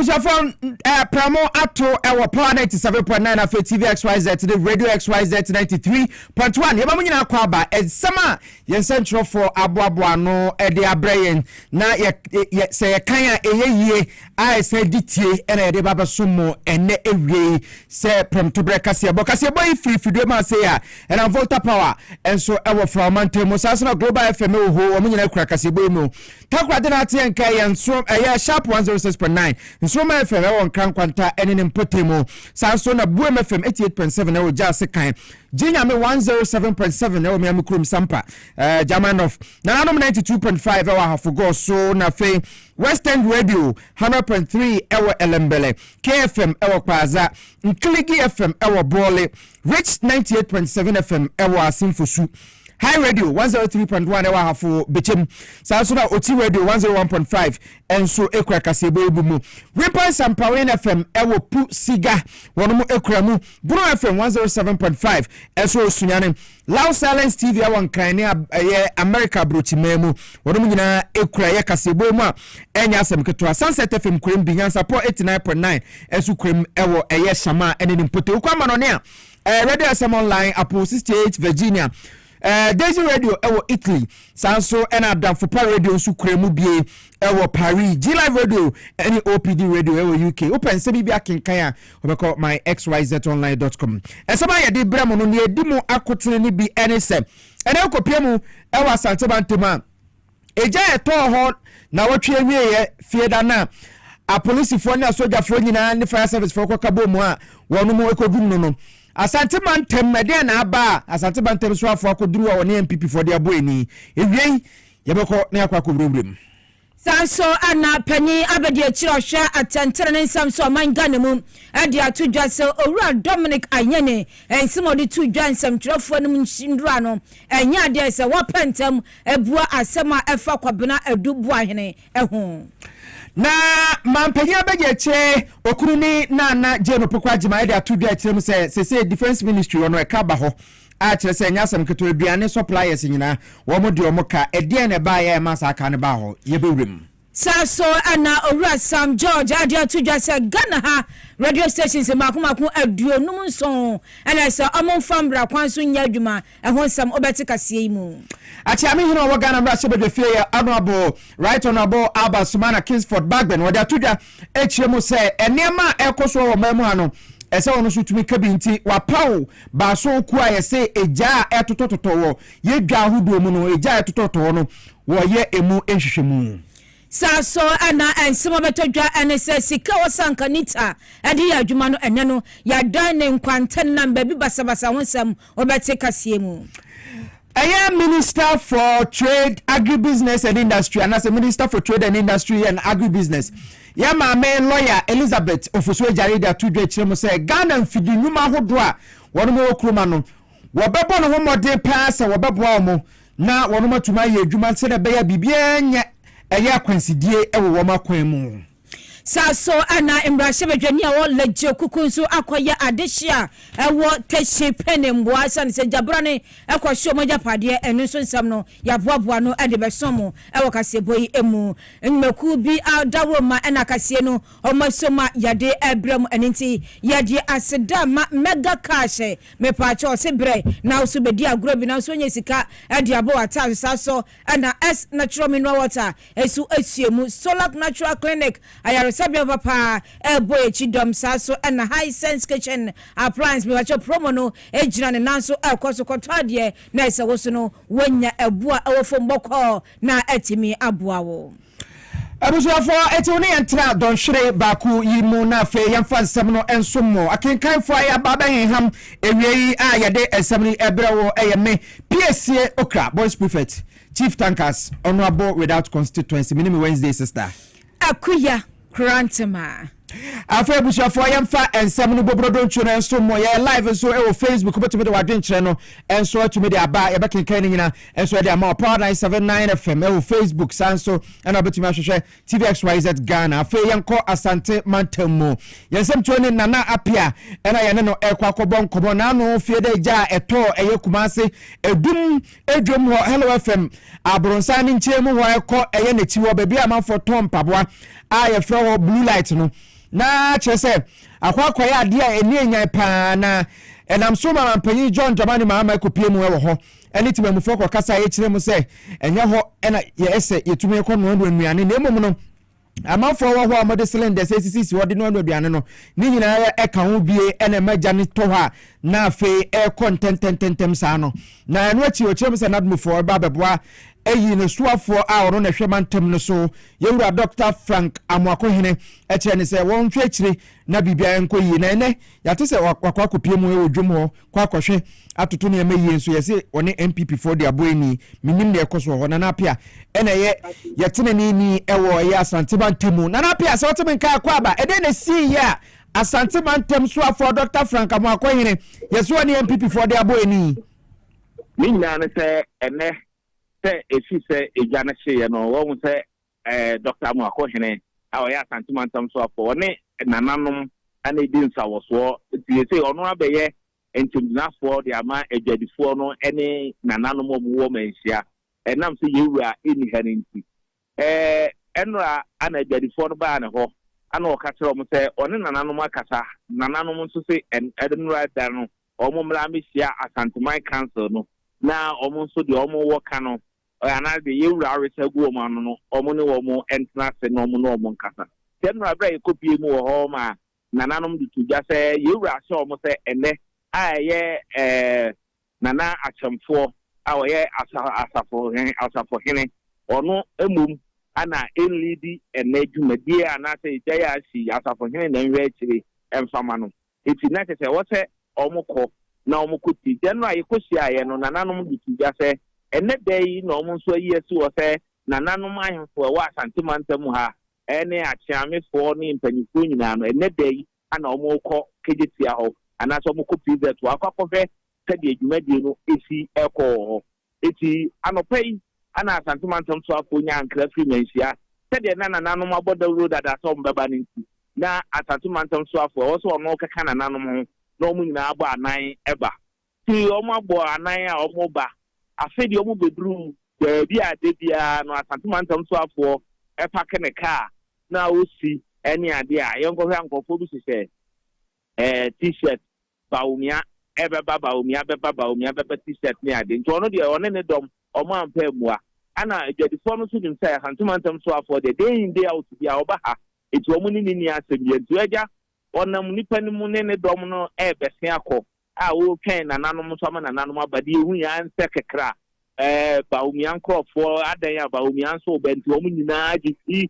abusafo promo ato ewo power 97.9 afa TV XYZ the radio XYZ 93.1 yeba munyina akwa ba esama yensentrofo for aboabo no de abrayen na se ye kan a eyeye a se ditie ena de baba somo ene ewie se promto bre Kasiebo free fido ma se ya ena volta power enso ewo from mantemo sasna global FM ho munyina kura Kasiebo mu takwa de na tie nka yenso sharp 106.9 Nsoma FM won kan kwanta ene mpotemo sanso na Buem FM 88.7 na oja se kan Jinya me 107.7 na o me amkrum sampa Germanoff na nanom 92.5 ewa hafugo so na fe Western Radio 100.3 ewa Elembele KFM ewa Kwaza Nkligi FM ewa Bole Rich 98.7 FM ewa Asimfosu High Radio 103.1 ewa hafu Bechem sanso na Oti Radio 101.5 enso ekura Kasiebo ebumu Ripon Sampawen FM ewo Pu Siga wonomu ekura mu Bruno FM 107.5 enso sunyane Loud Silence TV ewa nkrane America brochimemu wonomu nyina ekura ye Kasiebo mu a enya asem keto Sunset FM kurem binyansa po 89.9 enso kurem ewo eye shama ene nimpote ukwa manone a Radio SM Online Apple 68 Virginia Daisy Radio ewo Italy sanso ena Danfopa Radio su kremu bie ewo Paris G Live Radio any OPD Radio ewo UK open se bibia kenkan obeko my xyzonline.com esaba ye de bramo no ne edimu akotene ni bi enese ene kopiemu ewo Asante Bantema eja eto ho na wotwe awie fieda na a police for na soldier for nyina ne fire service for kwakabo mu a wonu mu ekogum no Asante Bantem mede na aba Asante Bantem so afọ akoduru a woni MPP for dia boeni ewie yebeko na yakwa kobrem Sanso ana panyi abedi akiro hwa atentere ne nsam so man Ghana mu ade atudwa se owura Dominic Anyene ensimodi tudwa nsam trofo no nshindura no enya ade se wapentem ebua asema efa kwabena edubu ahene eho na mampanya begeche okuruni na jeno pokwa jima ide atudwa akyerem se defense ministry ono ekaba ho a kyerɛ sɛ nyasɛm keto aduane suppliers nyina wo mo de omo ka ɛdeɛ ne ba yɛ ma saka ne ba ho yebewrem Saso ana owura Sam George ade atudwa sɛ Ghana ha radio stations makomako aduonum nson ana sɛ ɔmo fambra kwan so nya adwuma ɛho nsɛm obɛte kaseɛ mu Achiame hino wa Ghana bra shebe de fie honorable right honorable Albert Sumana Kingsford Bagben wo de atudwa ekyiremu sɛ enema ekoso wo mamu ano ese wono so tumi kabi nti wapaw ba so ku a yese eja etotototo wo yedwa ahodo mu no eja etotototo no wo ye emu enhwehwemu Saso ana ensema betodwa enese sika wasankanita ade ya adwuma no ene no ya dan ne nkwanten na mbabi basabasa honsam obete kaseɛ mu Minister for Trade, Agribusiness and Industry, and as a Minister for Trade and Industry and Agribusiness. My main lawyer Elizabeth Ofuswe Jarida Tudwe Chemo say Ghana mfidi nyuma hodwa wono mo okroma no wobebo no homode pass wobebo mo na wono matuma ye adwuma se na beya bibia nya eye akwansidie ewo wo makwan mu Saso ana embrashe bedwani a wo legye kukunsu akoye adehia ewo teshi penembo asan se jabrane ekwohwe mo japade enu so nsam no yaboaboa no ade besomo ewo Kasiebo yi emu nmeku bi adawo ma ena kase no omasoma yade ebrem enenti yade aseda ma mega cash me paacho se bre na so bedi agro bi na so nya sika ade abo ata saso ana S natural mineral water esu asiemu solar natural clinic Sabia papa boy chidom saso and high sense kitchen appliance me wacho promo no ejina ne nanso akoso kotade na ese woso no wonya ebua awofo mboko na etimi aboa wo Abusuafo etuni entra don hwere baku yimu na fe yemfa nsem no ensomo akenkanfo aya baba henham ewiei a yede esemni ebrewo eyeme PSA okra boys prefect chief tankers honorable without constituency minimum Wednesday sister akuya Grantema Afa bushafo yemfa ensem no bobrodo ntwo no enso mo ye live so e wo Facebook betumi de wadwenkyere no enso atumi de aba ye bekenkan ni nyina enso de ama Power 979 FM e wo Facebook sanso ena betumi ahwehwe TVXYZ Ghana afa yenko Asante Mantamu yensem two ni Nana Apia ena ye ne no ekwakobo nkobo na no fie de ja eto eye Kumase edum edwom ho Hello FM abronsan ni nkyemu ho ekọ eye nechi wo ba bia amafo tom paboa a ye fra ho blue light no na chese akwa ya ade a eni enyan pa na enam so ma mpanyi John Jamani ma ekopie mu ewo ho eni timamu fo kasa ye kire mu se enye ho ena ye ese yetumi ekọ no nduane na emom no amafo wo ho amode cylinders esisi wode no nduane no ni nyina ya eka ho bie ena magya ne to ha na afi ekọ ntententem sa no na enu achi o kire mu se nadmu fo ba beboa eyi ne suafo a oro na hwemantam no so yewura Dr. Frank Amwakohene eche ne se won hwe akire na bibia enko yi na ene yate se wakwa kopie mu e odwom ho kwa kwohwe atoto ne emayi enso yese one MPP for the aboeni minim ne ekoso ho na apia ene ye tene ni ewo ye Asante Mantamu na apia se wotem nka akwa aba ede ne si ya Asante Mantam suafo Dr. Frank Amwakohene yese one MPP for the aboeni ni na ne se ene se efi se ejana hye no wo se Dr. Amwakohene a o ya Asante Mantam so afọ ne nananom ana di nsawoso ti se ono abeye entumnafo de ama ejadifo no ene nananom obuwo manhia enam se yewura eni haninti enra ana ejadifo no ba ne ho ana o ka kire mo se one nananom akasa nananom nso se enra da no omumra mehia Asante Man Council no na omo nso de omo wo ka no ana de yewura aresagu omo ano no omo ne omo entna se no omo no omo nkasa tenra bra ekopie mu wo ho ma nananom de tuja se yewura se omo se ene aye nana achemfo awoye asafo hene ono emum ana elidi enedwumadi ana se jaya si asafo hene na nwe akire emfama no eti na se wo se omukọ na omukọ ti denra yekosi aye no nananom de tuja se ene dai na omo nso yi esi wo se nananom ahemfo wa Asante Mantamu ha ene achiamefo ni mpanifo nyina no ene dai ana omukọ kejetia ho ana so omukọ pizet wa akwakofe sede adwumadi no esi ekọ eti anopai ana Asante Mantam so afonya ankra free manhia sede na nananom aboda road ada so mbeba nti na Asante Mantam so afo wo so ono keka nananom ho na omu nyina abo anan eba ti omu abo anan a omu ba afedi omu bedru bi ade bia no Asante Mantam so afo epake ne car na osi eni ade a yenko hwe ankofo bi se t-shirt baumia ebeba baumia beba t-shirt ni ade nti ono de one ne dom omo ampa mua ana ejadifo no so nim say Asante Mantam so afo de day in day out bia oba ha eti omo ni asem ye nti eja onam nipa ni mu ne dom no ebese akọ a wo twen nananom so ama nananom abade ehu ya nse kekra baumia nkrofo adan ya baumia so benti omo nyina agisi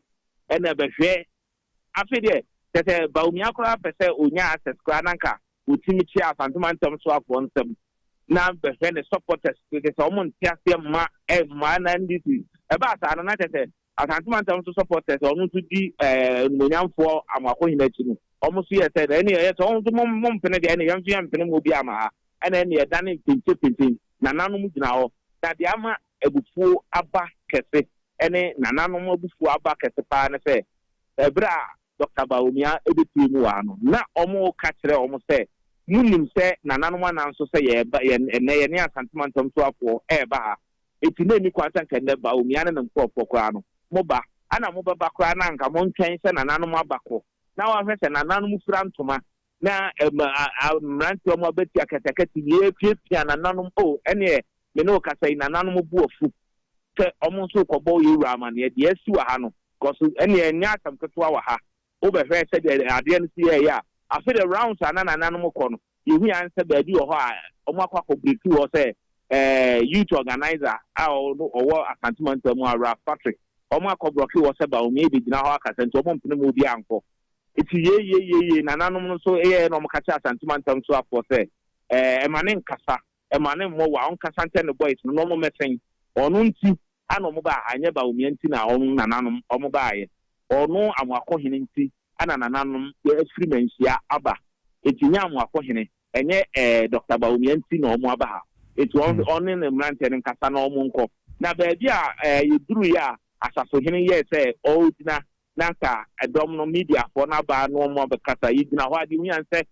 ena behwe afede tete baumia kora pese onya access kora nanka utimi chi Asante Mantam so afọ nsem na behwe ne supporters tete omo ntiase ma na ndisi eba asa na tete Asante Mantam so supporters onu to di nonyamfo Amwakohene chi no omo so yete na ene yete onu to mom pene de ene yamfi yampene mo bi ama ha ene yedane pintin na nanom gina ho na de ama ebufu aba kese ene na nanom ebufu aba kese pa ne se ebra Dr. Baumia ebeti mu wa no na omo ka kire omo se munim se na nanom ananso se ye ne Asante Mantam so afo eba ha eti na ni kwanta kende Baumia ne nkofo kwa no moba ana moba bakwa na nka mo ntwen se na nanom abako na wa hwese na nanom fura ntoma na mranti omo abeti akatakati ye pia na nanom ene me no ka sai na nanom bu ofu se omo so kobo yewura amane de asi wa ha no koso ene enya asam keto wa ha obehwe se de ade no si ya afi the rounds ana na nanom ko no yehu ya nse ba di ho a omo akwakọ break wo se youth organizer a owo Asante Mantam ara Patrick omo akobroki wo se ba omi ebigina ho akasa nti omo mpene mo bi anko iti ye na nanom so no mo kacha Asante Mantam so afọ se emane nkasa emane mo wa on kasa ntene boys no mo mesen onu nti ana mo ba anye ba omi nti na on na nanom omo ba ye onu Amwakohene nti ana nananum free mensia aba etinya mu akohene enye Dr. Bawumianti na omo aba ha eti on ne mrante ne nkasa na omo nko na baabi a yeduru ya asafohene ye say o dina nanka edom no media for na ba no omo bekasa yidina ho ade hu say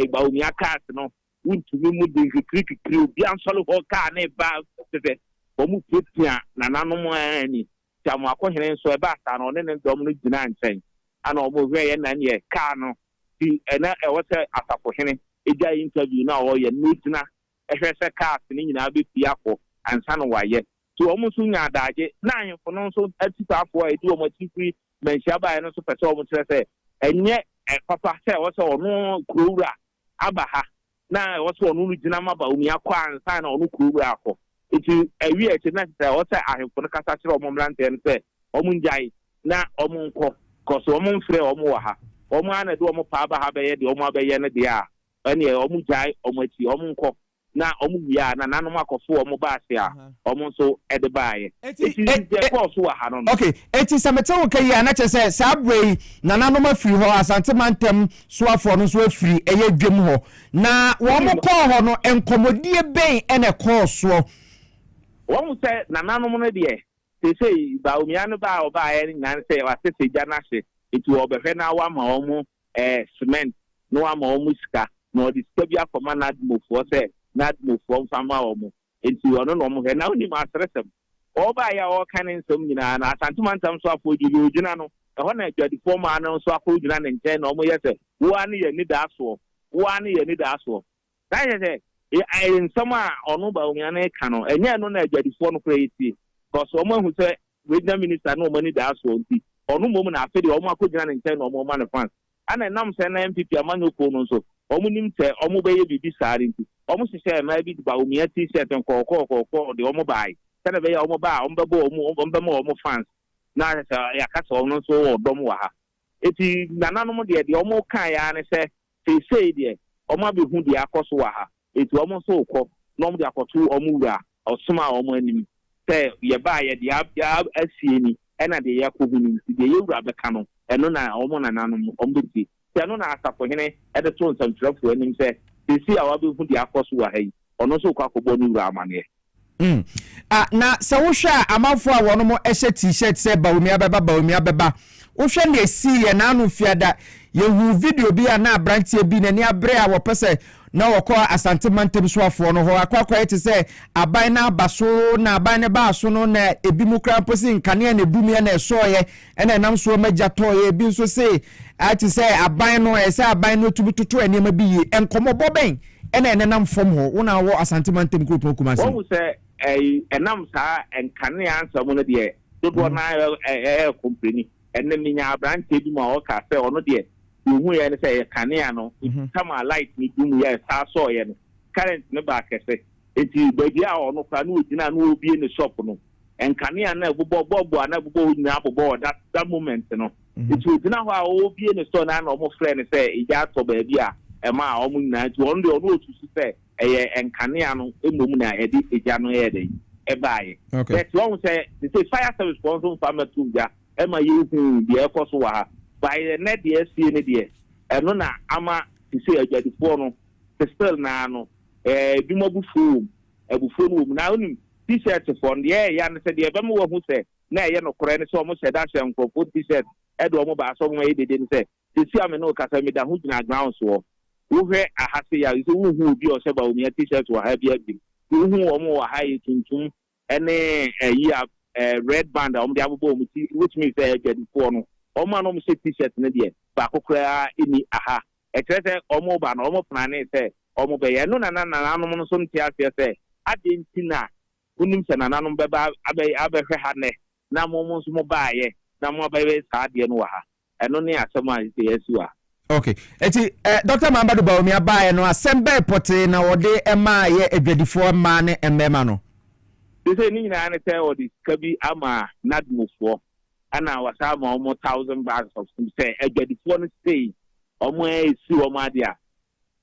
Bawumia cast no untumi mu de kikiri obi ansolo ho ka na ba tete omo petia na nanom ani tamu akohene nso eba asa no ne ndom no gina nchen ana omo hwe ye na ne ka no ti ena wote asafohene eja interview na o ye nutina ehwe se cast ni nyina be pia ko ansa no waye to omo so nya adaje na ahemfo no so atitafo edi omo tikiri menhia ba no so pese omo kire se enye papa se wo se ono kurura abaha na wo se ono gina maba omi akwa ansa na ono kurura akọ iti ewi eche na se wo se ahemfo no kasa kire omo mlante en se omo njai na omo nko koso omo mfre omo wa ha omo ana de omo pa aba ha be ye de omo abeye ne de a ene omo jai omo ti omo nko na omo bia na nanom akofo omo ba ase a omo so ede baaye eti de koso wa ha no okay eti samete wo kai ya na chese sabrei na nanom afiri ho asante mantem so afo no so afiri eye dwem ho na wo mo ko ho no enkomodie ben ene koso wo mo se na nanom no de sei Bawumia no ba obaye nyan se wa se ja na se eti wo behwe na wa ma omo cement no wa ma omo sika no di stabia koma na admofo se na admofo mfama omo enti ono no omo he na oni ma stresem oba ya o kan nsem nyina na asantuma ntam so afo gidi ogina no ho na adwadi form ana so akọ ogina ne nchen na omo yese wo ani ye ni da so na yese nsem a ono Bawumia na ka no enye no na adwadi fo no krediti because omo hu se regional minister no omo ni da so nti onu mom na afedi omo akogina ne nchen na omo ma ne fans ana nam se na MPP amanyoko no so omo nim te omo be ye bibi sare nti omo sise na bi Bawumia t-shirt nkoko de omo bai tana be ya omo ba omo be omo fans na se ya kasa omo so odom wa ha eti nananom de omo kan ya ne se sei de omo abehu de akoso wa ha eti omo so ukọ na omo de akoto omo wura osoma omo anim se ye ba ye de asieni ena de yakobu ni de ye wura be kanu eno na omo nananom omo de eno na asafohene ede to nsamtrafo anim se si awa be hu de akoso wa ha yi ono so kwa kobo ni wura amane na se wo hwa amafo a wono mo ehye t-shirt se Bawumia beba wo hwa na esi ye na anu fiada ye hu video bi na abrantie bi na ni abre a wo pese na wokọ asante mantem so afọ no ho akwa ete se aban na abaso na aban ne ba so no na ebi mu kra posi nkane na edumia na esoye ena nam so magya toye bi so se ati se aban no ese aban no tubututu enema bi yi enkomobo ben ena nam fom ho wona wo asante mantem group ko kuma se wo se enam sa enkane ansam no de dodo na company enne minya abrante bi ma o ka se ono de hu ye ne say kanea no tama light ni dum ye sa so ye no current ne ba kese eti baby a ono kwa no ogina no obi ne shop no en kanea na bobo na bobo nyina bobo that moment no eti ogina ho a obi ne store na na omo frɛ ne say ija to baby a e ma omo nyina eti ono de ono otusu say eye en kanea no emom na edi ija no ye de e baaye but one say fire service sponsor farmer to ja e ma ye hu de e koso wa ha by the net the SC ne de eno na ama se adwadifo no still na no bi mo bufu no na onim t-shirt for the ya ne se de be mo hu se na ye no kore ne se o mo se da hye nkofo t-shirt e do mo ba so mo ye de ne se si ame no kasa me da hu gina ground so wo hwe ahase ya so wo hu obi o se Bawumia t-shirt wa ha bi abi wo hu o mo wa ha yi tuntum ene red band o mo de abobo mo ti which means adwadifo no omo no mo se t-shirt ne de ba kokora eni aha ekrete omo ba na omo plane se omo be ye no na nanom no so ntia se adentina unim se nanom be ba abehwe ha ne na mo so mo ba ye na mo ba be sa de no wa ha eno ne asema se yesu a okay eti Dr. Mambadu Bawumia ba ye no asembe pote na wode ema ye adwadifo ma ne emmema no se ni nyina ne se odi kabi ama nadmofo ana wasa ma almost 1,000 bags of some say adwadifo no stay omo esi omo adia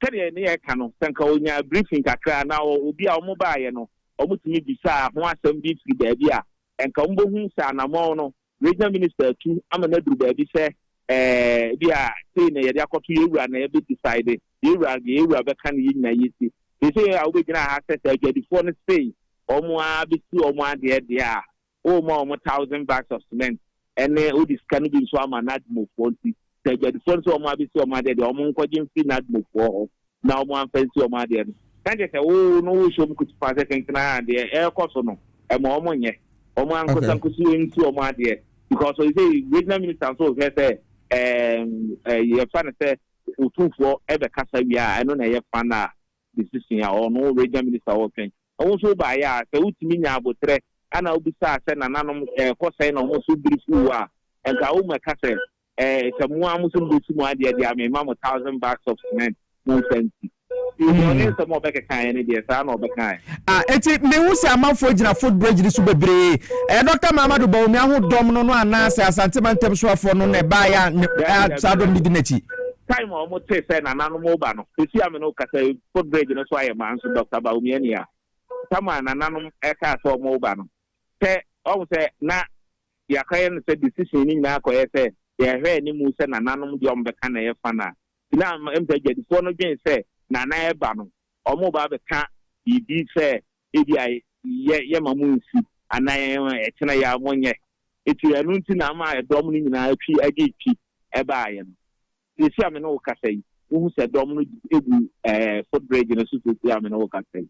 tede ne ye ka no sanka onya briefing kakra na obi a omo ba ye no omo timi bisa ho asem bi fi baabi a enka mbo hu sa na mo no regional minister tu ama na duru baabi se dia say na yede akoto yewura na ebe decide yewura be kan yi na yisi they say I will gina access adwadifo no say omo a bi si omo ade de a o mo 1,000 bags of cement ene o discan bi so ama nadmo 40 adwadifo so omo a bi si omo ade de omo nkwaje mfi nadmo 4 na omo amfansi omo ade no kanje say o no wo show mu kutu pa second na ade e koso no e mo omo nye omo ankosa nkusi nti omo ade because so say regional minister so say you find say utufo ebe kasa wi a eno na ye fana decision ya ono regional minister working also ba ya say utimi nya abotre ana obisa say na nanom kosa na omo so brifu a enka o ma kasa samu amuso brifu mu ade ade am 1,000 bags of cement no fancy you some of the kind any there say na obeka eti me hu say amafo gina food bridge ni so bebre Dr. Mamadu Bawumi ahodom no ana say asante mantem so afo no na ba ya sadom di nachi time almost say na nanu mo ba no esi am no kasa food bridge no so aye man so Dr. Bawumi ani ya sama na nanu e ka so mo ba no say o say na ya kayen say decision ni na ko say ya hwe ni mu say na nanu di ombeka na ye fa na na em say jadi fo no gwen say na na eba no omo ba be ka ibi say ebi ai ye mamunsi anan e kena ya monye eti anu nti na ma edom ni nyina atwi age twi eba aye no esi ame no kasa yi wo se dom no egu food bridge no so esi ame no kasa yi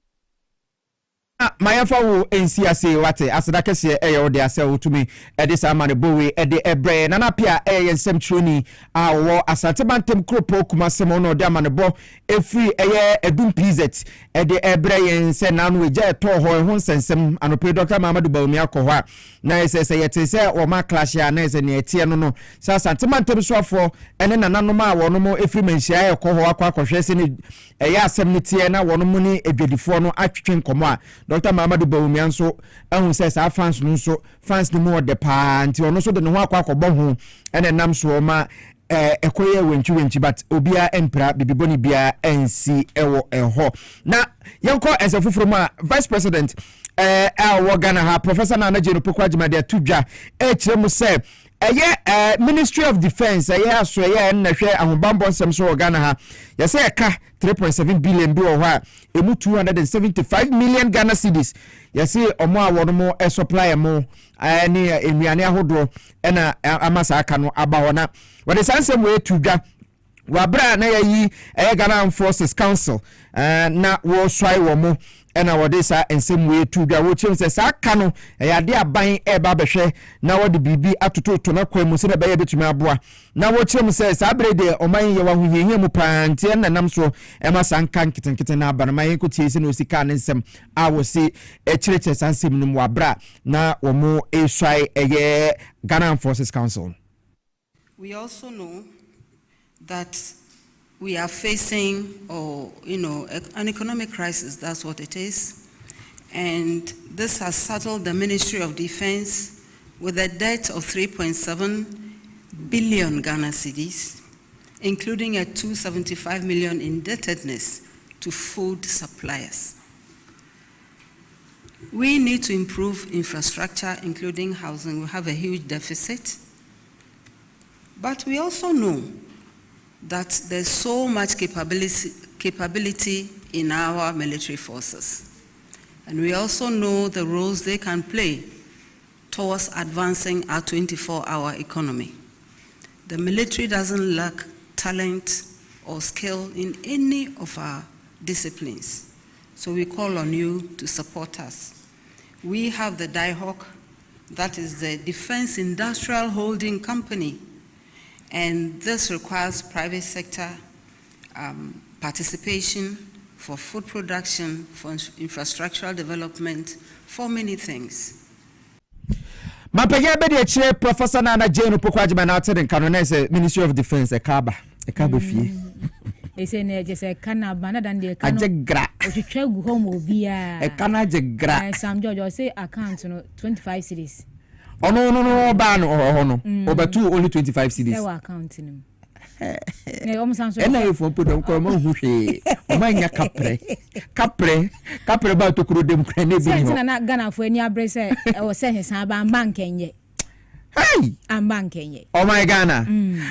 mayafa wo NCAC wate asada kese eye wo de ase wotumi ede samane bowe ede ebre nana pia eye nsem troni a wo asante bantem kropo kuma semo no de amane bo efri eye edum pz ede ebre yen se nanu eja to ho ho nsensem anope Dr. Mamadu Bawumi akoho na ese yete se wo ma clash ya na ese ne etie no sa asante bantem so afo ene nananom a wo no mo efri manhia ye koho akwa se ne eye asem ne tie na wo no mo ni edwadifo no atwetwe nkomo a Dr. Mamadu Bawumi anso ehun se sa fans no so fans no mo de pa nti ono so de ne ho akwa ho ene nam so ma ekoye wenchi but obia empra bibiboni bia ensi ewo eho na yenko ensefufuru ma vice president Ghana ha Professor Nana Jeno Pokwajima de tudwa kiremu se Ministry of Defense aso na hwe ahobambo nsem so Ghana ha yese eka 3.7 billion bi wo ha emu 275 million Ghana cedis yese omo awono mo supply mo ani enuane ahodo na amasa aka no aba hona wode sansem we tudwa wabra na yayi Ghana Forces Council na wo swai wo mo ena wode sa ensem we tudwa wo chim se sa aka no yade aban eba behwe na wode bibi atoto na kwa mu se na be betumi aboa na wo chim se sa brede oman ye wa huhihie mu pantie na nam so ema sanka nkitenkite na aba na man ko tie se no sika ne nsem a wo se echireche sansem no mu wabra na wo mo eswai Ghana Forces Council. We also know that we are facing, an economic crisis. That's what it is. And this has saddled the Ministry of Defense with a debt of 3.7 billion Ghana cedis, including a 275 million indebtedness to food suppliers. We need to improve infrastructure, including housing. We have a huge deficit. But we also know that there's so much capability in our military forces. And we also know the roles they can play towards advancing our 24-hour economy. The military doesn't lack talent or skill in any of our disciplines. So we call on you to support us. We have the DIHOC, that is the Defense Industrial Holding Company, and this requires private sector participation for food production, for infrastructural development, for many things. Mapege be de chire Professor Nana Jeno Pokwajima na ate den kanu na se Ministry of Defense ekaba fie. Ese ne je se kana bana dan de kanu. Ajegra. Otwetwa gu home obia. E kana ajegra. Sam George say account no 25 cedis. Oh no ban no obetu only 25 cedis. Say account nim. Ne o msanso. Ena efo podom ko ma hu hwe. O ma nya kapre ba to kuro dem kra ne bi no. Say na Ghana fo ani abre say e wo say hesan ba bank enye. Hey! Ambankenye. Oh my Ghana.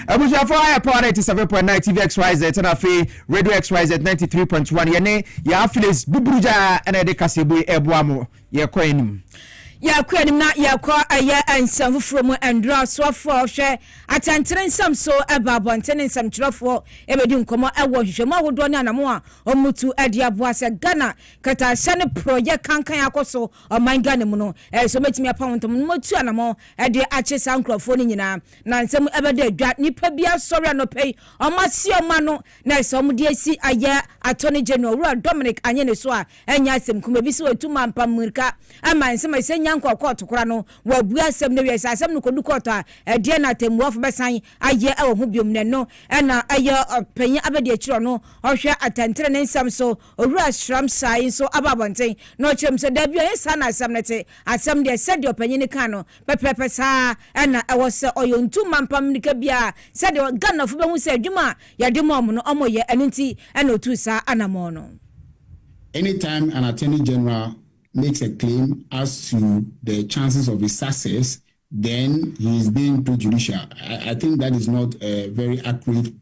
Abuja for higher power 97.9 TV XYZ and afi Radio XYZ 93.1. Yene ya affiliates Bubuja and Ede Kasiebo Ebuamo. Ye kwa enim. Ya kwanim na ya kwa aya ansam from andra so for hwe atantren sam so ebabo antene sam trofo ebedi nkomo ewo hwehwem ahodo ne anamo a omutu ade aboa se Ghana kata hye ne project kankan akoso o man Ghana mu no so metimi apawontom no mutu anamo ade ache sankrofo ni nyina na nsam ebede adwa nipa bia sori anopei o masi o ma no na so mudi asi aya attorney general Ura Dominic anyene so a enya asem kuma bi se watuma mpamurika ama nsem nyanko court kora no wabu asem ne wiase asem no kodu court a de na temuafo besan aye e wo hu biom ne no e na aye panyi abede akiro no ohwe atantere ne nsam so owura shram sai so ababonten no chrem se da bia yesa na asem nete asem de se de panyi ne kan no pepepe sa e na e wo se oyontu mampam nika bia se de Ghana fo be hu se adwuma ya de mom no omoye enunti e na otu sa anamo no. Anytime an attorney general makes a claim as to the chances of his success, then he is being prejudicial. I think that is not a very accurate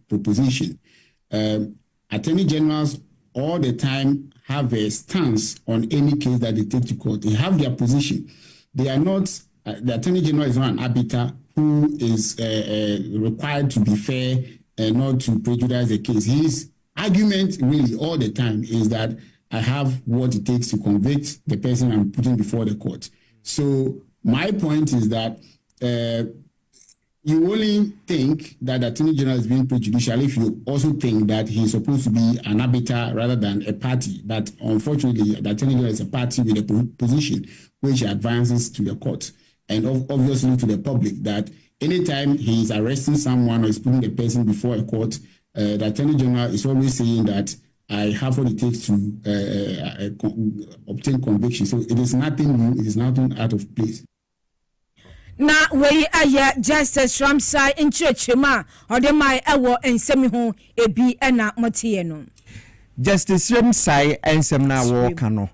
proposition. Attorney generals all the time have a stance on any case that they take to court. They have their position. They are not, the attorney general is not an arbiter who is required to be fair and not to prejudice the case. His argument really all the time is that I have what it takes to convict the person I'm putting before the court. So my point is that you only think that the Attorney General is being prejudicial if you also think that he's supposed to be an arbiter rather than a party. But unfortunately, the Attorney General is a party with a position which advances to the court and obviously to the public that anytime he is arresting someone or is putting the person before a court, the Attorney General is always saying that I have what it takes to obtain conviction. So it is nothing new. It is nothing out of place. Na we aya Justice Ramsay in Churchma or the my ewo and semi home ebi ena motieno. Justice Ramsay and some na walk no.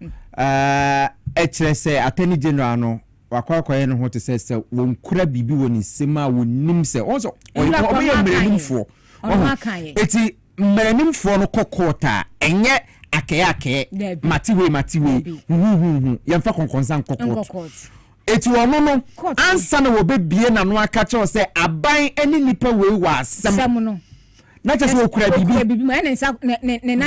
Say Attorney General no. Wakwa no to say won kura bibi woni sema wonim se also obi emrenim fo. Eti meranim fo no kokota enye akeyake matiwe yemfa konkonsan kokot eti wono no ansa na wobebie na no aka che say aban eni nipa we wa asem no na che so okura bibi ma ne nsa ne na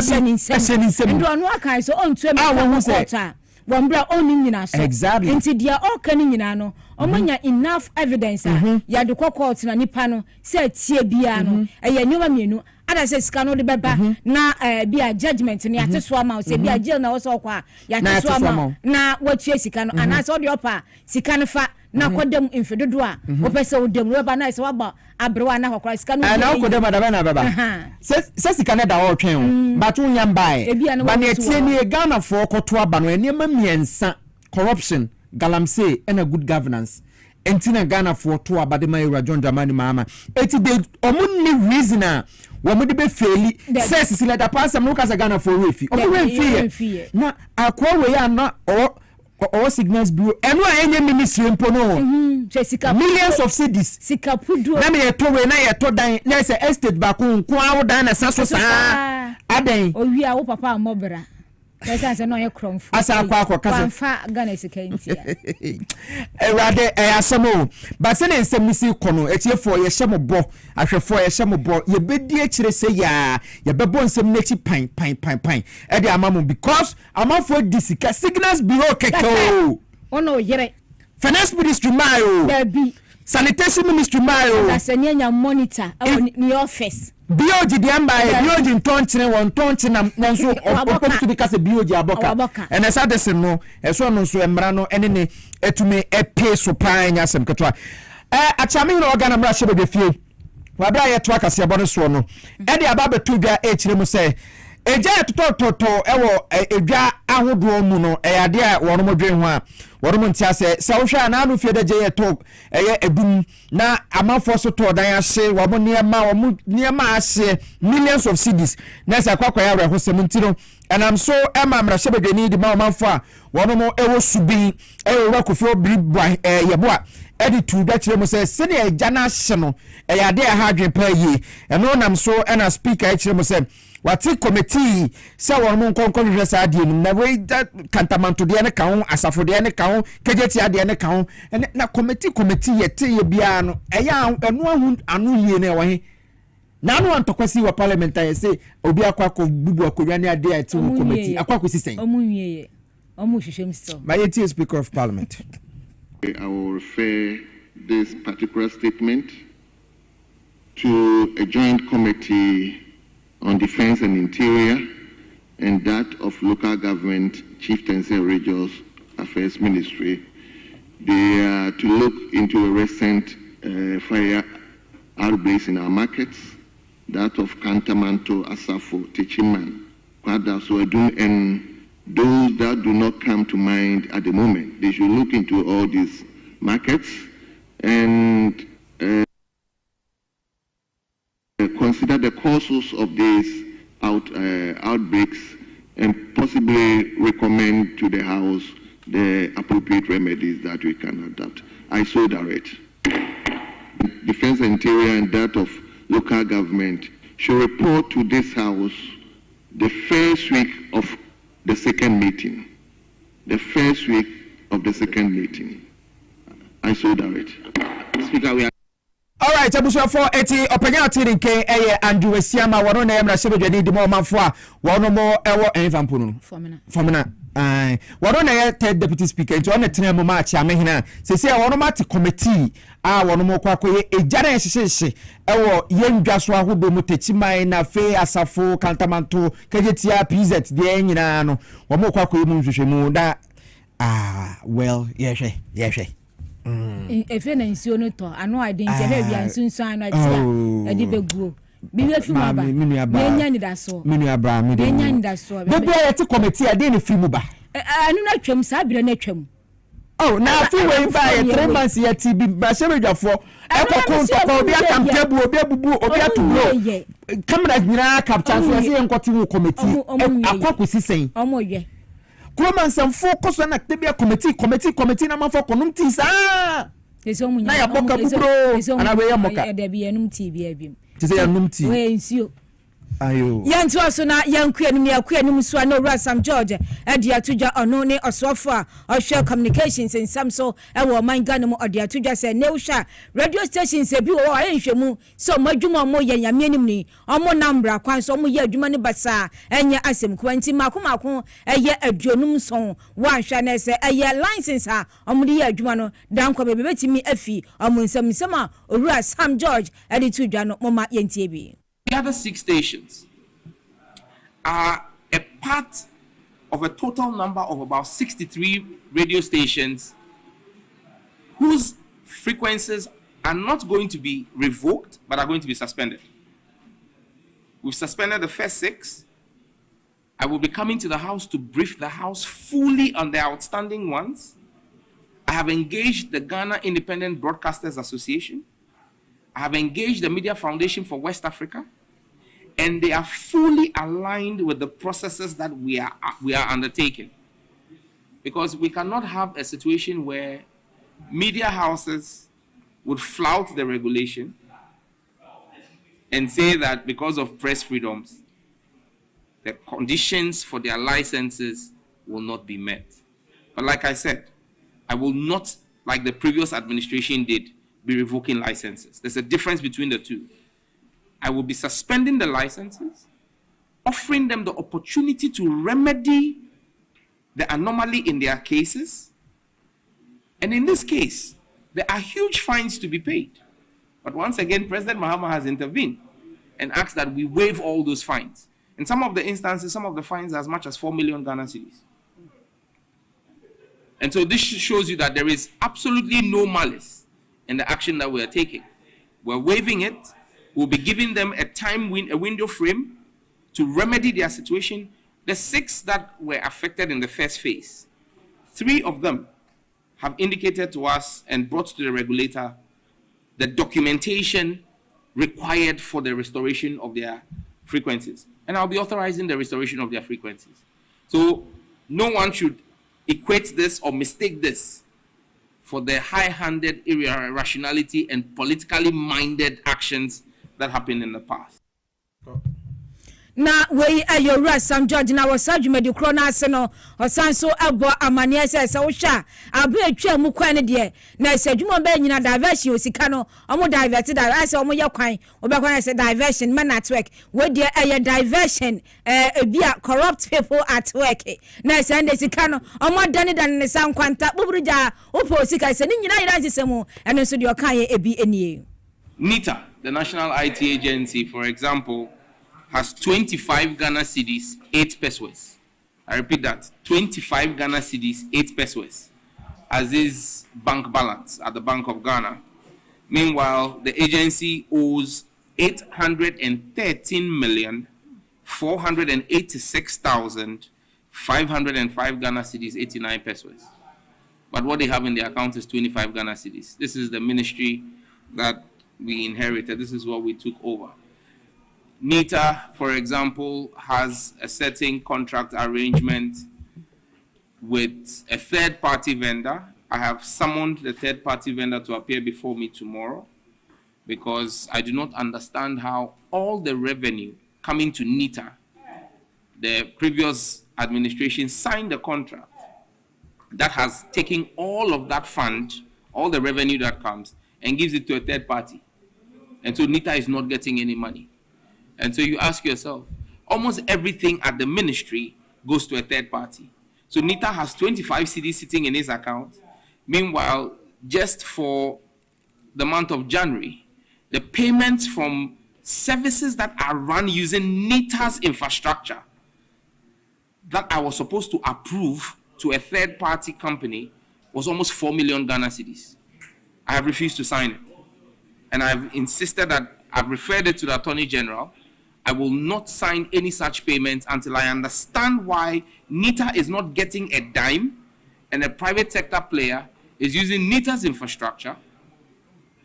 nsem ndo no aka so ontu em kokota wambra oni nyina so exactly enti dia okani nyina no omanya enough evidence ya de court na nipa no se tie bia no eye nyoma mienu ada se sika no de beba na bia judgment ni ate so ama se bia jail na wo so kwa ya ate so ama na watie sika no ana so de opa sika no fa na kodem infedodo a wo pese wo dem we ba na se waba abrewa na kokra sika no na kodem adaba na baba se sika na da wo twen but unya mbae ba na tie ni Ghana for koto aba no enema miensa corruption galamsey and a good governance entina Ghana for to abade ma Ura John Dramani mama eti de omuni reason a wo mo de be faili says si let pass am look as Ghana for refi o na akwa we ya na or signals bureau eno a enye ministry mpo no millions of cedis sika pudu na me to we na ye to dan na say estate ba ko nko awo dan na saso sa adan o wi a wo papa amobra Kasa se no ye kromfo. Asa akwa kasa. Wanfa Ghana security. Erade asemo. Ba se ne nsem nisi kono etiefo ye hyembo, ahwefo ye hyembo, ye bedi akire se ya, ye bebo nsem nechi pan. E de amamu because amafo disika signals bureau keko. Ono yere. Finance ministry mayo. Debi. Sanitation ministry mayo. Asanya monitor ni office. Bioji diamba bioji ntonchine won tonchina nanso opportunity bi kase bioji aboka and esa dese no eso no so emra no ene ne etume epe so pan nyasem ketwa achame no organ amra hye be fie wabra ye to Kasiebo no so no e de aba betu bia e kire mu se eja toto ewo edwa ahodo mu no eyade a wono modwen ho a wono ntia se wo hwa na no fie de je to edum na amafo so to dan ahye wo mo niema ahye millions of cedis na sa kwakwa ya reho semintiro and I'm so Emma Mrashebedeni di amafo a wono mo ewo subi ewo Kofio Bribwa yeboa edi tu da kire mo se sene eja na ahye no eyade a ha dwen pa yi eno nam so na speaker kire mo se wati committee se won mo nkonko hwehwe sa ade nim na we kantamanto de ne ka ho asafo de ne ka ho kejeti ade ne ka ho na committee yete ye bia no eya eno ahu anu yie na wo he na no antokwasi wa parliament aye se obi akwako bubu akodwa ne ade a ti committee akwako sisen omunwiye omu hwehwem so my AT speaker of parliament. I will refer this particular statement to a joint committee on Defense and Interior and that of Local Government Chieftains and Regional Affairs Ministry. They are to look into a recent fire outbreaks in our markets, that of Kantamanto, Asafo, Techiman, Kwadaso, and those that do not come to mind at the moment. They should look into all these markets and consider the causes of these outbreaks and possibly recommend to the House the appropriate remedies that we can adopt. I so direct. Defense and Interior and that of local government should report to this House the first week of the second meeting. The first week of the second meeting. I so direct. Speaker, we are. All right, abuso for eti openya tirinke Andrew Esiama wono na emra shebedwani di mo manfo a wono mo ewo envampono fomina wono na third deputy speaker nti on tena mo ma chia mehina sese wono mate committee a wono mo kwakoye ejara ehyehyehye ewo yendwa so ahodo mo techiman na fe asafo kantamanto kejetia PZ de nyina no wo mo kwakoye mu nhwehwemu da well yehwe efe na nsuo no to ano ade nje bia nsunsun ano atia ade beguo bibe fi mu ba menya ni daso menu abra me de menya ni daso bebe yete committee ade ne fi mu ba anu na twam sa bire na twam na fi we ba ye 3 months ye ti bi ba shebedwafo ekoko ntoko obi akamtebu obi abubu obi atulo camera nyina capture so ye nkoti mu committee akwaku sisen omoye Roman some focus on activity committee na manfo konum ti sa eso munya na ya boka bubro ana we ya moka de bia num ti bia bim ti se ya num ti we nsio ayo yantu aso na yankuanum ne akuanum so na owura Sam George ade atudwa ono ne osofo a ohwe communications nsam so e wo manga no mo ade atudwa se ne uhwa radio stations e bi wo ahwehwemu so madwuma mo ye nyamenim ni omo nambra kwan so mo ye adwuma ne basa enye asem kwanti makomako eye adwonum so wa hwa na se eye license a omo de ye adwuma no dankwa bebe betimi afi omo nsam a owura Sam George ade tudwa no mo ma yentie bi. The other 6 stations are a part of a total number of about 63 radio stations whose frequencies are not going to be revoked but are going to be suspended. We've suspended the first 6. I will be coming to the House to brief the House fully on the outstanding ones. I have engaged the Ghana Independent Broadcasters Association. I have engaged the Media Foundation for West Africa, and they are fully aligned with the processes that we are undertaking. Because we cannot have a situation where media houses would flout the regulation and say that because of press freedoms, the conditions for their licenses will not be met. But like I said, I will not, like the previous administration did, be revoking licenses. There's a difference between the two. I will be suspending the licenses, offering them the opportunity to remedy the anomaly in their cases. And in this case, there are huge fines to be paid. But once again, President Mahama has intervened and asked that we waive all those fines. In some of the instances, some of the fines are as much as 4 million Ghana cedis. And so this shows you that there is absolutely no malice in the action that we are taking. We're waiving it. We'll be giving them a window frame to remedy their situation. The 6 that were affected in the first phase, 3 of them have indicated to us and brought to the regulator the documentation required for the restoration of their frequencies. And I'll be authorizing the restoration of their frequencies. So no one should equate this or mistake this for the high-handed irrationality and politically minded actions that happened in the past. Na we ayora Sam George na wasaju medikro na ase no osan so abo amane ase wo hwa abu atwa mu kwan ne de na ase adwuma ba nyina diversion osika no omo divert ase omo ye kwan obekwan ase diversion man network we de diversion ebia corrupt people at work na ase ande sika no omo dane ne san kwanta buburuja opo osika ase ni nyina yira nsesemu eno so de okan ye ebi enie. NITA, the National IT Agency, for example, has 25 Ghana cedis, 8 pesos. I repeat that, 25 Ghana cedis, 8 pesos, as is bank balance at the Bank of Ghana. Meanwhile, the agency owes 813,486,505 Ghana cedis, 89 pesos. But what they have in their account is 25 Ghana cedis. This is the ministry that we inherited. This is what we took over. NITA, for example, has a certain contract arrangement with a third-party vendor. I have summoned the third-party vendor to appear before me tomorrow because I do not understand how all the revenue coming to NITA, the previous administration signed a contract that has taken all of that fund, all the revenue that comes, and gives it to a third party. And so NITA is not getting any money. And so you ask yourself, almost everything at the ministry goes to a third party. So NITA has 25 cedis sitting in his account. Meanwhile, just for the month of January, the payments from services that are run using NITA's infrastructure that I was supposed to approve to a third party company was almost 4 million Ghana cedis. I have refused to sign it. And I've insisted that I've referred it to the Attorney General. I will not sign any such payments until I understand why NITA is not getting a dime and a private sector player is using NITA's infrastructure,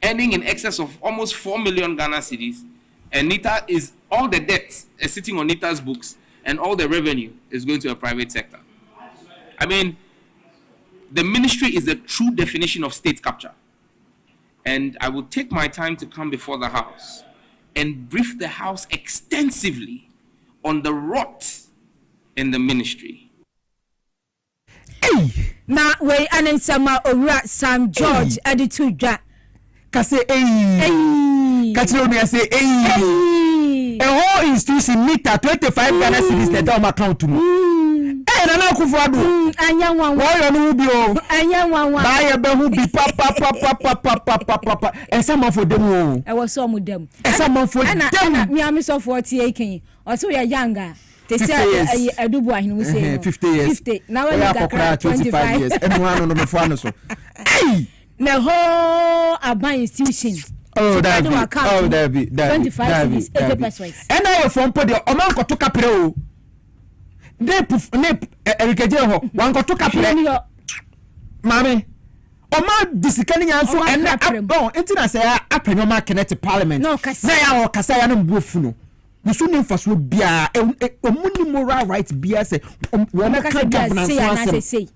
earning in excess of almost 4 million Ghana cedis, and NITA is, all the debts are sitting on NITA's books and all the revenue is going to a private sector. I mean, the ministry is the true definition of state capture. And I will take my time to come before the House and brief the House extensively on the rot in the ministry. Na we anensama owura Sam George aditudwa kase katiro me say a whole institution NITA 25 Ghana cedis the down account mu na na kufu adu anyanwan wo yo no bi o anyanwan ba ye be hu bi pa esama for dem o e wo so mu dem esama for dem mi am so 40 eken o so ya younger they say adubu ahinu we say 50 years 50 now we got 25 years enu anu no me fo anu so na whole aban institution that be 25 years 80 pesos and I from podi o man ko to kapre o ne erikeje ho wan ko to kapre mame o ma disikani yanso and abon entina say apenyo ma connect parliament na ya o kasa ya no mbuofu no musu ne mfaso bia omuni moral rights bia say wo ma ka governance wan say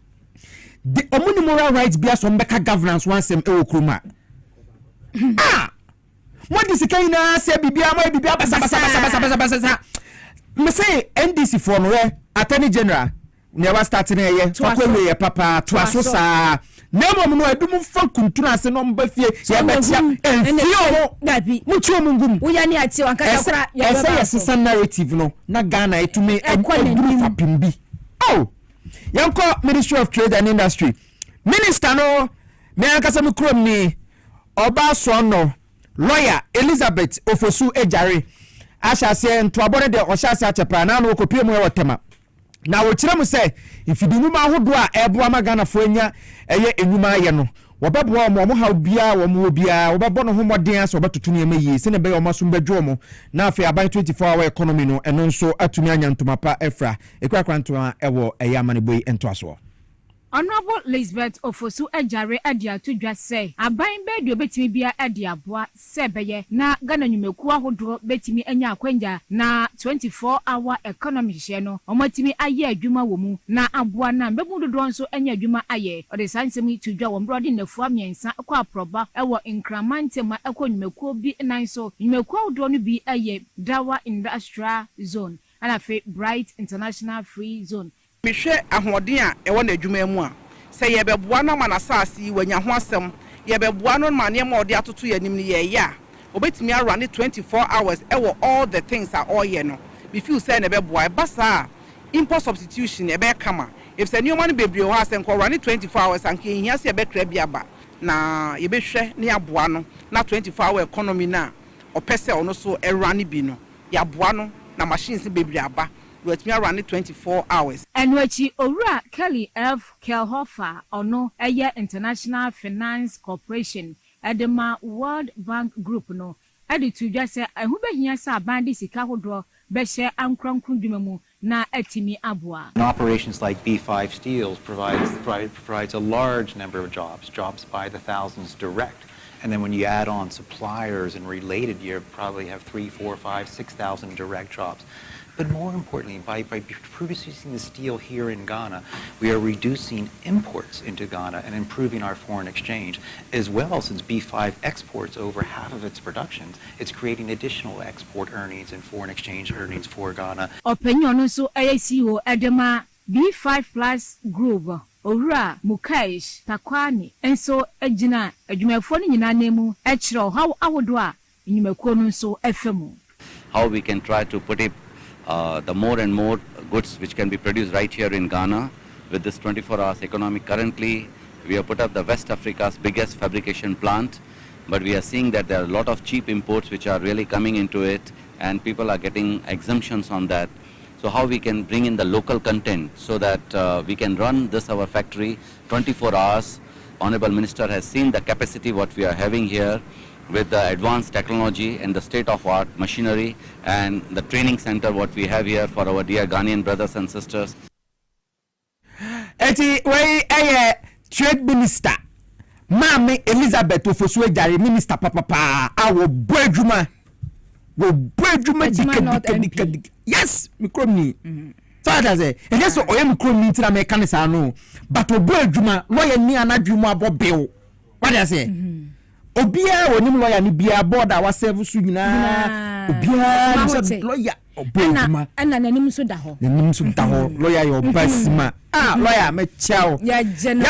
the omuni moral rights bia so mbeka governance wan say e okroma what disikani na say bibia ma bibia basa me say NDC for no Attorney General never starting here to papa to asosa na mo no adum fa kuntuna ase no mbafie ya betia enfio dabi mutuo mungum wo ya ni ati wankasa kura ya say yes narrative no na Ghana etume edum fa pimbi oh yanko Ministry of Trade and Industry minister no me ankasa me krom ni oba so no lawyer Elizabeth Ofosu Ejare asha se ntoabore de osha se achepa na no kopie mu e wotema na wo kire mu se ifidunuma hodo a ebo ama Ghana fo anya eye enuma ye no wababo mo ha bia wo mo bia wababo no homoden aso batoto ne mayi se ne be yo maso bedwo mo na afi aban 24-hour economy no eno nso atumi anya ntomapa efra ekwakwanto ewo eyamane boy ento aso. Honorable Elizabeth Ofosu Ejare Adia to just say, a buying bed you betimi bia Adia boa sebeye na Ghana nyumeku ahodo betimi anya akwenja na 24-hour economy sheno omotimi aye adwuma wo mu na aboa na mbebu dodo nso anya adwuma aye ode sansemi tudwa wo brodi nafu amiensa kwa proba ewo increment ma ekọ nyumeku bi nan so nyumeku ahodo no bi aye Dawa Industrial Zone and a Bright International Free Zone. Mehwe ahoden a ewo na adwuma mu a se ye beboa no ma na saasi wanya ho asem ye beboa no ma ne ma ode atoto yanim ne ye ya obetimi arun 24 hours ewo all the things are all ye no we feel say na beboa e basa import substitution e be kama if say new man bebre ho asem ko run 24 hours and ke hia se be kra bi aba na ye be hwe ne aboa no na 24-hour economy na opese ono so e run bi no ya aboa no na machines bebre aba with me around 24 hours. And wachi Ora Kelly F. Kelhofer ono eye International Finance Corporation edema World Bank Group no edi to just say hu behia sa bandi sika hodro be hye ankronkron dwuma mu na atimi aboa. Operations like B5 Steels provides a large number of jobs by the thousands direct. And then when you add on suppliers and related, you probably have 3, 4, 5, 6,000 direct jobs. But more importantly, by producing the steel here in Ghana, we are reducing imports into Ghana and improving our foreign exchange. As well, since B5 exports over half of its productions, it's creating additional export earnings and foreign exchange earnings for Ghana. Opinion so ACO Edema B5 Plus Group. Ora Mukaish Takwani enso ejina adwumafo ni nyina nemu echiro how awodo a nyumako no so efemu. How we can try to put it the more and more goods which can be produced right here in Ghana with this 24 hours economy. Currently, we have put up the West Africa's biggest fabrication plant, but we are seeing that there are a lot of cheap imports which are really coming into it, and people are getting exemptions on that. So how we can bring in the local content so that we can run this our factory 24 hours. Honorable Minister has seen the capacity what we are having here with the advanced technology and the state-of-art machinery and the training center what we have here for our dear Ghanaian brothers and sisters. Eti we trade minister Mami Elizabeth Ofosu Ejare minister papa awo boadwuma dika yes mikromni so that say e just oye mikromni ntira me kan sa no but oboadwuma lawyer ni anadwuma abobew what I say obia wonim lawyer ni bia board a waserve su nyina obia lawyer oboadwuma ana nanim so da ho lawyer yo basima lawyer me chao ya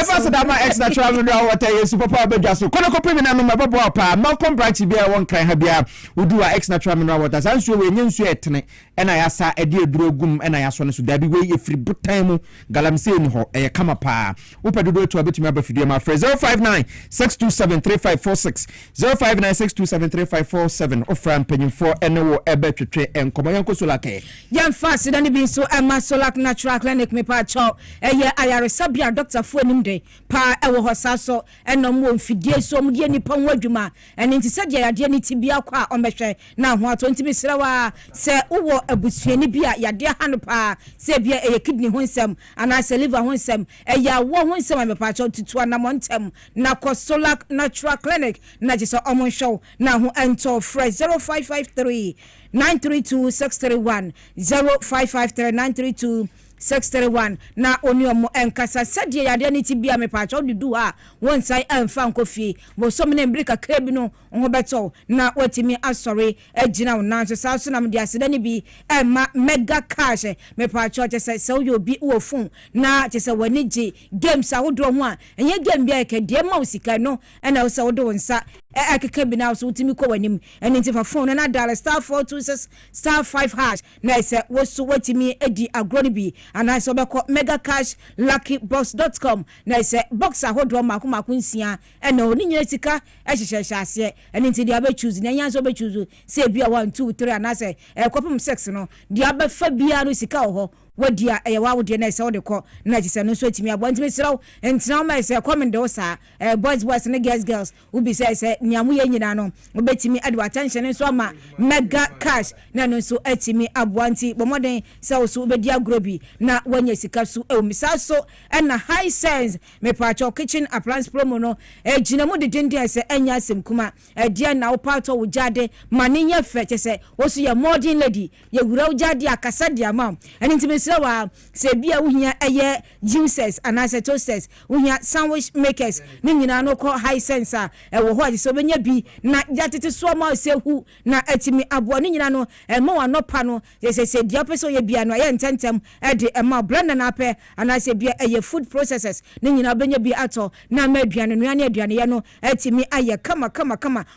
pass da ma extra travel no water yesu papa abedwa so kono kopem na no mababo apa Malcolm branch bia won kan ha bia odu a extra travel no water sanso we nyensu etene ena ya sa ede edurogum ena ya so no so da bi we efiri butan mu galamse ni ho eye kama pa upedodo to abetumi abafidie ma 05962735546 05962735547 ofra mpanyimfo ene wo ebetwetwe enkomo yanko solake yan fast da ni bi so ama solak natural clinic me pa cho eye ayaresabia doctor fu animde pa ewo hosaso enom wo mfidie so mde nipa ho adwuma ene nti sadia yade ni tibia kwa ombehwe na ho ato nti misrawa se uwo abusuani bia yade hanu pa se bia eye kidney ho nsem ana se liver ho nsem eye wo ho nsem amepa cho tutu na montem na Solak Natural Clinic na jisa omon show na ho ento fresh 0553 932 631 0553 932 631 na oniomo enkasa sadie yade ni tibia me pa cho dudu a wonsai emfa nkofie wo so me mbrika krebi no ho beto na watimi asore agina wona so saso na mde aseda ni bi ema mega cash me pa cho che se wo bi wo fun na che se wani ji games ahodo ho a enye game bia ke de ma usika no na wo se wo do wonsa akeke bi na so utimi ko wanim eni nti fa phone na dial *426 *5# na se wo so watimi edi agroni bi ana so be ko megacashluckybox.com na se box ahodo makoma nsia na oni nyina sika ehyehyehye ase eni nti dia be choose na nyanso be choose se bia 1 2 3 ana se kopum 6 no dia be fa bia no sika ho wadia e wa wode na se wode ko na ji se no so timi abo ntimi siraw entina ma se comment do sa boys ne girls ubi se niamu ye nyina no obetimi ade attention so ama mega cash na no so atimi abo anti bomoden se wo so obedi agrobi na wanya sika so misa so na high sense me pacho kitchen appliance promo no ejina mu de dende se anya asem kuma dia na wo pato wo jade maninya fe se wo so ye modern lady ye wura wo jade akasa dia ma eni ntimi sira wa se bia wo hia eye juices anase toasters wo hia sandwich makers ni nyina no ko high sense a wo ho ade so benya bi na jatete so ma se hu na atimi abo ni nyina no ma wa no pa no se dia peso ye bia no ye ntentem de ma brand na pe anase bia eye food processors ni nyina benya bi ato na ma aduane nuane aduane ye no atimi aye kama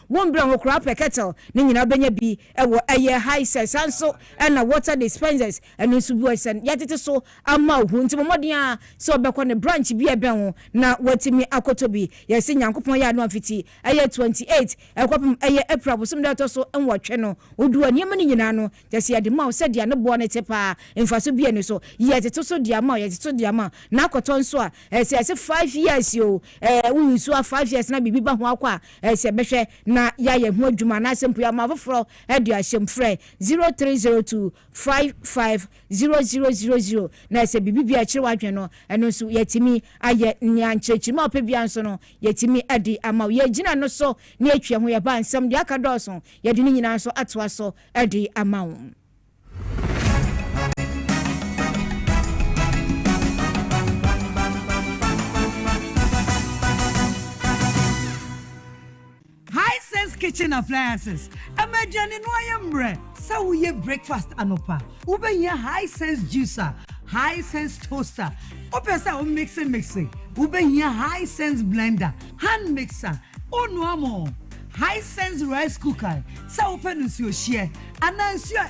won bra ho kra pe kettle ni nyina benya bi wo eye high sense anso na water dispensers enu su bi sen yatete so ama hu ntimo modin a so obekọ ne branch bi ebe ho na watimi akotobi yesi nyankopon ya no afiti eye 28 ekopem eye April bosum da to so enwotwe no odu aniam ni nyina no jesi ade ma se dia ne bo ne tepa mfaso bi ene so yetete so dia ma yetete dia ma na akoton so a se 5 years yo wu so 5 years na bibi ba ho akwa se behwe na ya ye ho adwuma na sempu ya ma foforo ade ahyem frɛ 0302550000 na se bibi bia kire wadwe no eno so yetimi aye nyanchechiri ma opebia nso no yetimi ade ama ye gina no so na atwa ho ye ba nsam de aka dɔso ye de ni nyina so atoa so ade ama wo. High Sense Kitchen Appliances. Imagine no ayambre. So we have breakfast anopa. Ube here High Sense juicer, High Sense toaster. Open sa mixing. Ube here High Sense blender, hand mixer. Oh no more. High Sense rice cooker. So open your share. Announce your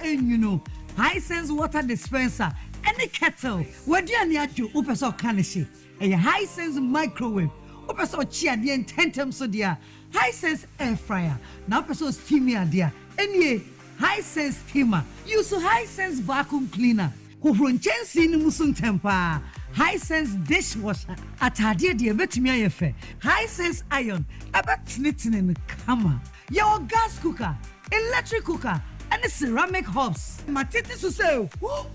High Sense water dispenser. Any kettle. Where do you need to open so kanishi? A High Sense microwave. Open so chia the intentem so dia. High Sense air fryer. Now person steamer dia. Any High Sense steamer. Use High Sense vacuum cleaner. Who from Chensi ni musun tempa. High Sense dishwasher. Atadie dia betumi ayefe. High Sense iron. About snitting kama. Your gas cooker, electric cooker, and the ceramic hobs. Matiti to say, boom.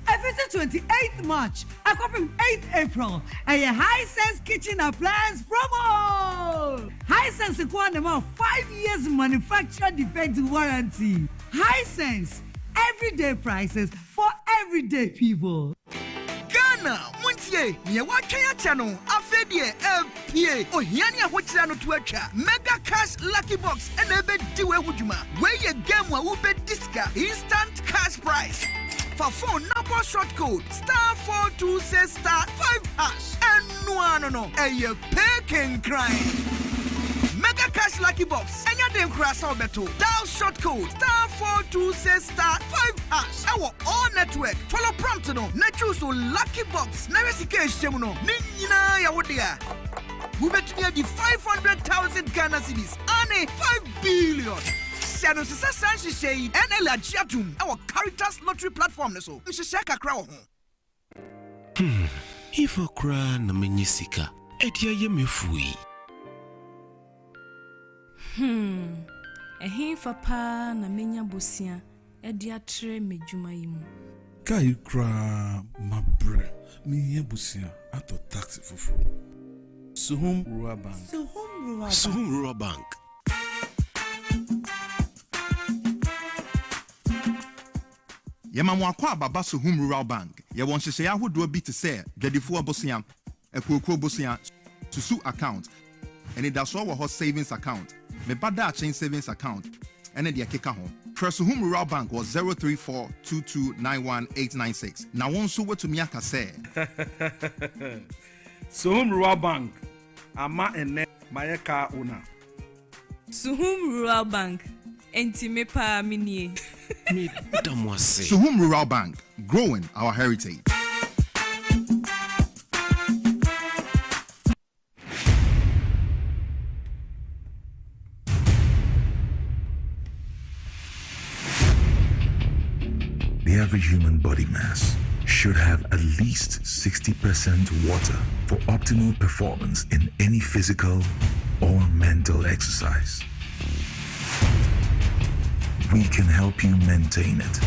Everything 28th March, I come from 8th April, and your High Sense Kitchen Appliance promo. High Sense require 5 years manufacturer defect warranty. High Sense, everyday prices for everyday people. Ghana, Muntie, near what channel, Afedie, LPA, or Hiania Hochano to Mega Cash Lucky Box, and a bed Diwe Wujuma, where your game will be disca, instant cash prize. For phone number short code *426*5#, and no, a packing crime. Mega Cash Lucky Box, and your name crash out better. Dial short code *426*5#. Our all network. Follow prompt no. Net so Lucky Box. Never see cash no. Nina yawodia. We bet me the 500,000 Ghana cedis. Ane 5 billion. Siano sisa sanshi shei. NL Ajiatum. Our Caritas lottery platform so. Mshishaka crow. If a cry na menyisika. Edia ye me fui. Ehin fapa na menya bosia edi atre medwuma yimu kai kra mabre menya bosia ato taxi fufu Suhum Rural Bank Yema mwakwa baba Suhum Rural Bank ye won hyehyɛ ahodo bi te sɛ dwadifo abosia ekoko bosia susu account and it does our savings account. Me bada chain savings account. And then the keka home. Suhum Rural Bank was 03422919896. Now one so what to miaka say. Suhum Rural Bank. Ama ene mayeka una. Suhum Rural Bank. Enti me pa minie. Me damwase. Suhum Rural Bank. Growing our heritage. They have Every human body mass should have at least 60% water for optimal performance in any physical or mental exercise. We can help you maintain it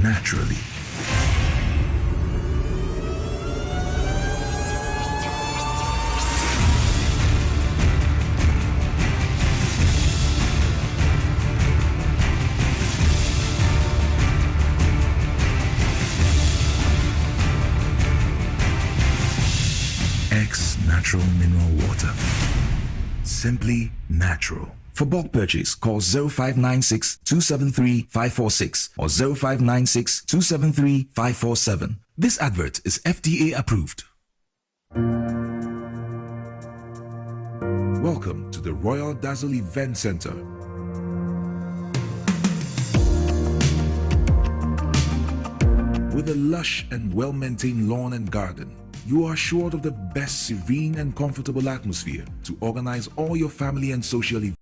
naturally. X Natural Mineral Water. Simply natural. For bulk purchase, call 0596 273 546 or 0596 273 547. This advert is FDA approved. Welcome to the Royal Dazzle Event Center. With a lush and well-maintained lawn and garden, you are assured of the best serene and comfortable atmosphere to organize all your family and social events.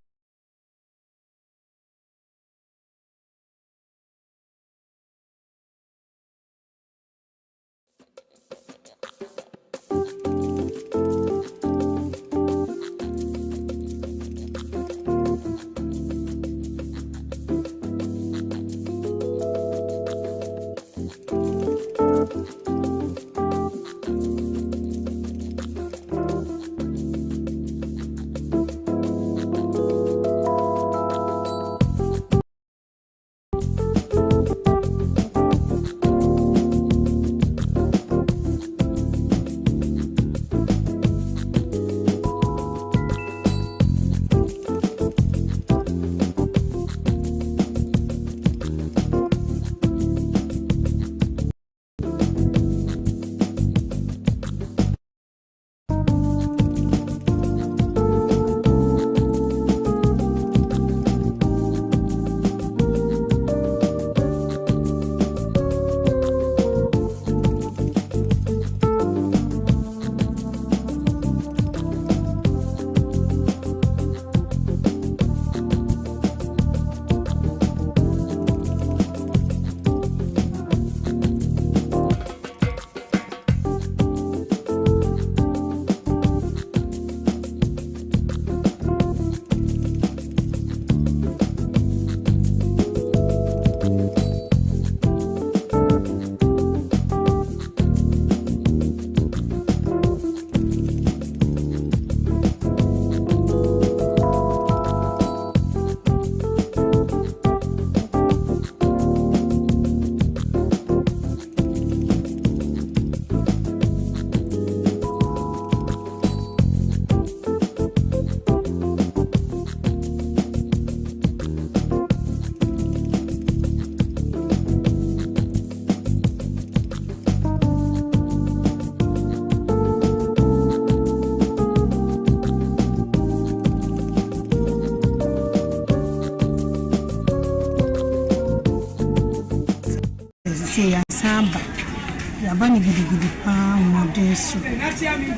Yabani gidi pa modesu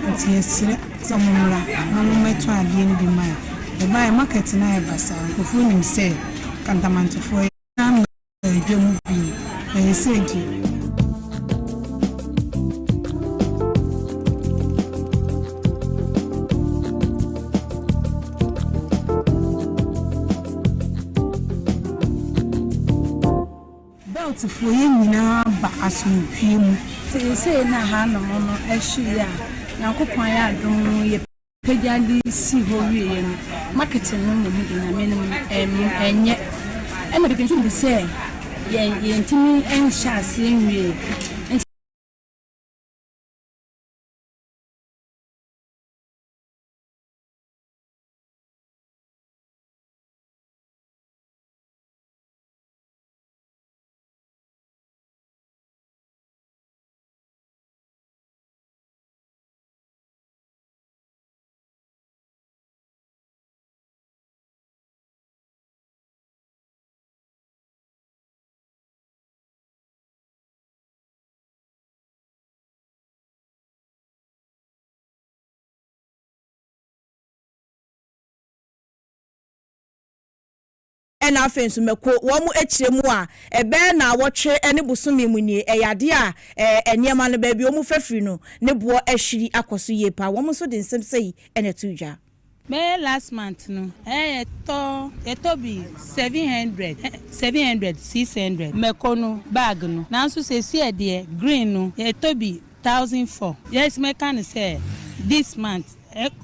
ati esire samumla nanu meto ade ndi mai e bai market na e basa kofu nim se kantamantofo na edwemu bi e seji for you now, but as you feel, say, na hand on Ashia, now Copaya don't ye pay see who marketing a minimum and yet, and everything should be said, ye intimate and shall sing ɛna afei nso mɛko wɔn mu akyire mu a ɛbɛn na wɔtwe ɛne busumi mu nie ɛyade a ɛnneɛma no baabi wɔn mu fɛfiri no ne boɔ ɛhwiri akɔso yie pa wɔn nso de nsɛm sɛyi ɛna to dwa. May last month no eto bi 700 600 mekono bag no nanso se see de green no eto bi 1,004. Yes, me can say this month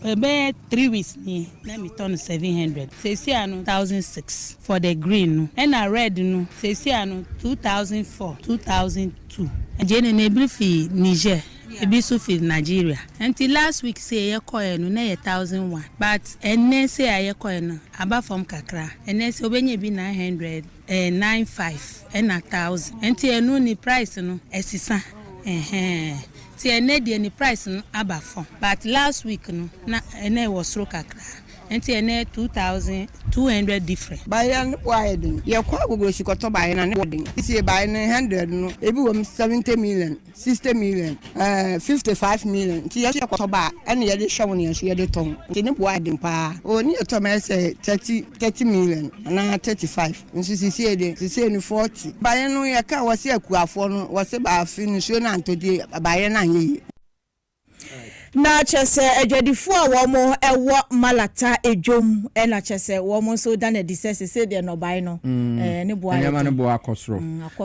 about 3 weeks ni let me turn 700 say see ano 1,006 for the green no and a red no say see ano 2,004 2,002 jene ne brief Niger ebi so fi Nigeria until last week say ye coin no na 1,001 but enne say aye coin no aba from kakra enne say obenye bi 900 95 and 1,000 until enu ni price no esisa ti ene de ni price no aba from but last week no na ene was ro kakra enti ene 2,200 different bayan widen ye kwa gogo shikoto bayan na widen isi bayan 100 no ebi wo 70 million 60 million 55 million ti ye shikoto ba ene ye de hwe ne ye de ton ti ne widen pa oni to me say 30 million na 35 nso sisi e de sisi ni 40 bayan no ye ka wose akuafo no wose ba afi ni so na antodi bayan na ye na chese edwadifo a womo ewo malata ejom na chese womo so da na disese se de no bai no ne boa nyama no boa akosoro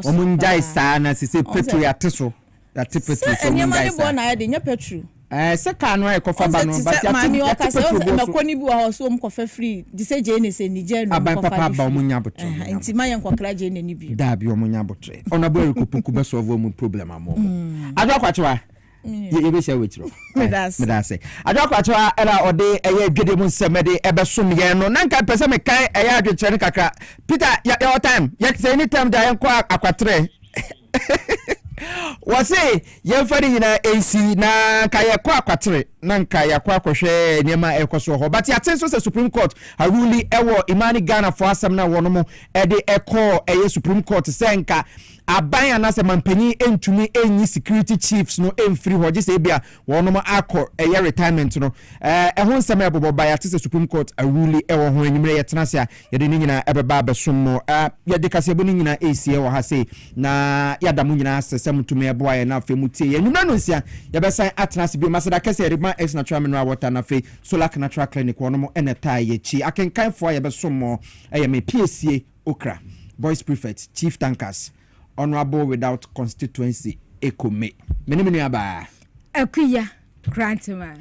womo njai saa na sese petro ya teso ya petro so nyama ne boa na ya de nya petro se ka no e kofa ba no but ya petro bo so makoni bi wa so mkofa free dise je ne se nije no mkofa papa ba womo nya botro enti ma ye nkokra je ne ni bi da bi womo nya botro ona bo erikopoku be solve womo problem amo adwa kwachewa ye be share with you medase adwakwacho era ode eye dwede mu nsemede ebe som ye no nanka pese me kan eye adwekere ne kakra Peter your time ye say any time da yen kwa akwatre wase ye fari hina AC na ka ye kwa akwatre nanka ye kwa akohwe niema ekoso ho but yatenso se Supreme Court aruli ewo Imani Ghana for asem na wono mo ede eko eye Supreme Court senka aban anase mampani entumi enyi security chiefs no emfiri ho gese bia wono akọ eye retirement no ho nsem ebobo ba ya tese Supreme Court aruli ewo ho enyimre yetenase a yede ni nyina ebeba besom no yede Kasiebo ni nyina esie wo ha sei na yada mu nyina asesem tumi eboa ye na afi mutie ye nyuna no nsia yebesan atenase bi masada kase rema ex natural mineral water na afi solar natural clinic wono mo eneta ye chi akenkan fo yebesom mo eye me piesie okra boys prefect chief tankers honorable without constituency ekome menimenu aba akuya grantma